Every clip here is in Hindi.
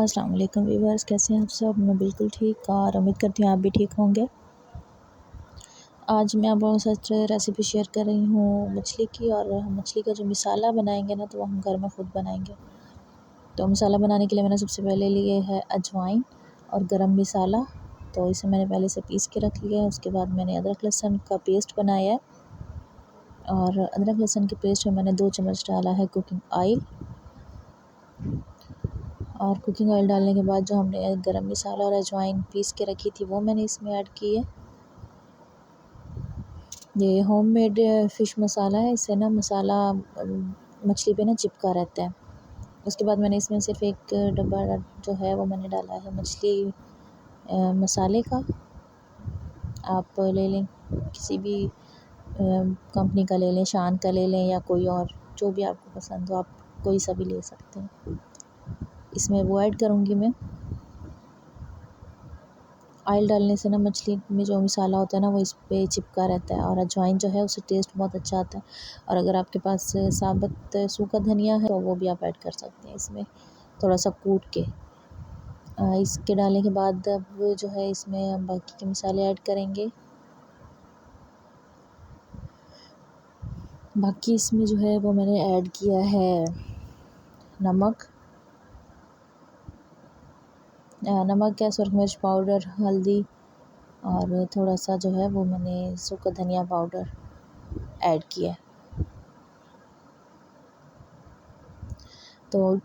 अस्सलाम वालेकुम व्यूअर्स, कैसे हैं आप सब। मैं बिल्कुल ठीक और उम्मीद करती हूँ आप भी ठीक होंगे। आज मैं आप लोगों के साथ रेसिपी शेयर कर रही हूँ मछली की। और हम मछली का जो मसाला बनाएंगे ना, तो वो हम घर में ख़ुद बनाएंगे। तो मसाला बनाने के लिए मैंने सबसे पहले लिए है अजवाइन और गरम मसाला। तो इसे मैंने पहले से पीस के रख लिया है। उसके बाद मैंने अदरक लहसुन का पेस्ट बनाया है, और अदरक लहसुन के पेस्ट में मैंने 2 चम्मच डाला है कुकिंग ऑयल। और कुकिंग ऑयल डालने के बाद जो हमने गरम मसाला और अजवाइन पीस के रखी थी वो मैंने इसमें ऐड की है। ये होममेड फ़िश मसाला है, इससे ना मसाला मछली पे ना चिपका रहता है। उसके बाद मैंने इसमें सिर्फ़ एक डब्बा जो है वो मैंने डाला है मछली मसाले का। आप ले लें, किसी भी कंपनी का ले लें, शान का ले लें या कोई और, जो भी आपको पसंद हो आप कोई सा भी ले सकते हैं। इसमें वो ऐड करूँगी मैं। ऑयल डालने से ना मछली में जो मसाला होता है ना वो इस पे चिपका रहता है, और अजवाइन जो है उससे टेस्ट बहुत अच्छा आता है। और अगर आपके पास साबुत सूखा धनिया है तो वो भी आप ऐड कर सकते हैं इसमें, थोड़ा सा कूट के। इसके डालने के बाद अब जो है इसमें हम बाकी के मसाले ऐड करेंगे। बाकी इसमें जो है वो मैंने ऐड किया है नमक, गैस और मिर्च पाउडर, हल्दी, और थोड़ा सा जो है वो मैंने सूखा धनिया पाउडर ऐड किया है। तो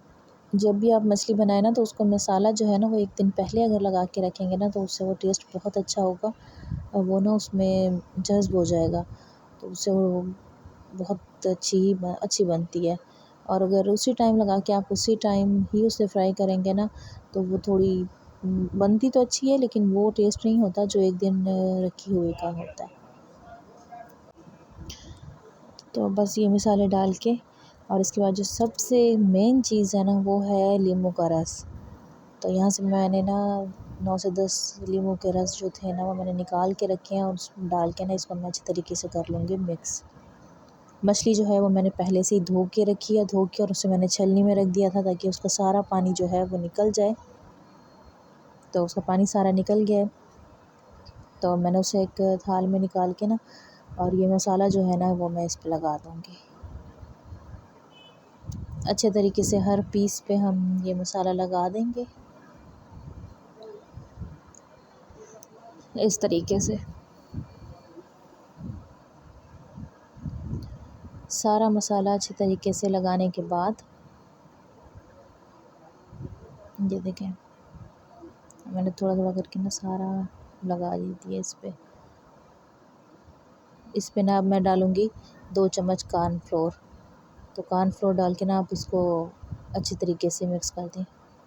जब भी आप मछली बनाए ना, तो उसको मसाला जो है ना वो 1 दिन पहले अगर लगा के रखेंगे ना, तो उससे वो टेस्ट बहुत अच्छा होगा और वो ना उसमें जज़्ब हो जाएगा, तो उससे वो बहुत अच्छी बनती है। और अगर उसी टाइम लगा के आप उसी टाइम ही उसे फ्राई करेंगे ना, तो वो थोड़ी बनती तो अच्छी है, लेकिन वो टेस्ट नहीं होता जो 1 दिन रखी हुई का होता है। तो बस ये मसाले डाल के, और इसके बाद जो सबसे मेन चीज़ है ना वो है नींबू का रस। तो यहाँ से मैंने ना 9 से 10 नींबू के रस जो थे ना वो मैंने निकाल के रखे हैं, और उसमें डाल के ना इसको मैं अच्छे तरीके से कर लूँगी मिक्स। मछली जो है वो मैंने पहले से ही धो के रखी है, और उसे मैंने छलनी में रख दिया था ताकि उसका सारा पानी जो है वो निकल जाए। तो उसका पानी सारा निकल गया है, तो मैंने उसे एक थाल में निकाल के ना, और ये मसाला जो है ना वो मैं इस पे लगा दूँगी। अच्छे तरीके से हर पीस पे हम ये मसाला लगा देंगे इस तरीके से। सारा मसाला अच्छे तरीके से लगाने के बाद ये देखें, मैंने थोड़ा थोड़ा करके ना सारा लगा दिया इस पे ना अब मैं डालूँगी 2 चम्मच कॉर्नफ्लोर। तो कॉर्नफ्लोर डाल के ना आप इसको अच्छी तरीके से मिक्स कर दें।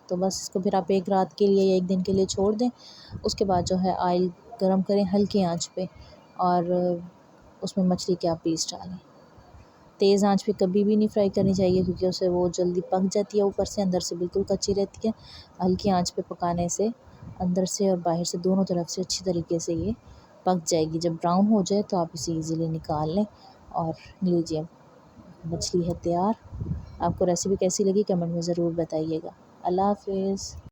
तो बस इसको फिर आप 1 रात के लिए या 1 दिन के लिए छोड़ दें। उसके बाद जो है ऑयल गरम करें हल्की आंच पे, और उसमें मछली के आप पीस डालें। तेज़ आंच पे कभी भी नहीं फ्राई करनी चाहिए, क्योंकि उससे वो जल्दी पक जाती है, ऊपर से अंदर से बिल्कुल कच्ची रहती है। हल्की आंच पे पकाने से अंदर से और बाहर से दोनों तरफ से अच्छी तरीके से ये पक जाएगी। जब ब्राउन हो जाए तो आप इसे ईज़िली निकाल लें, और लीजिए मछली है तैयार। आपको रेसिपी कैसी लगी कमेंट में ज़रूर बताइएगा। अल्लाह हाफ़िज़।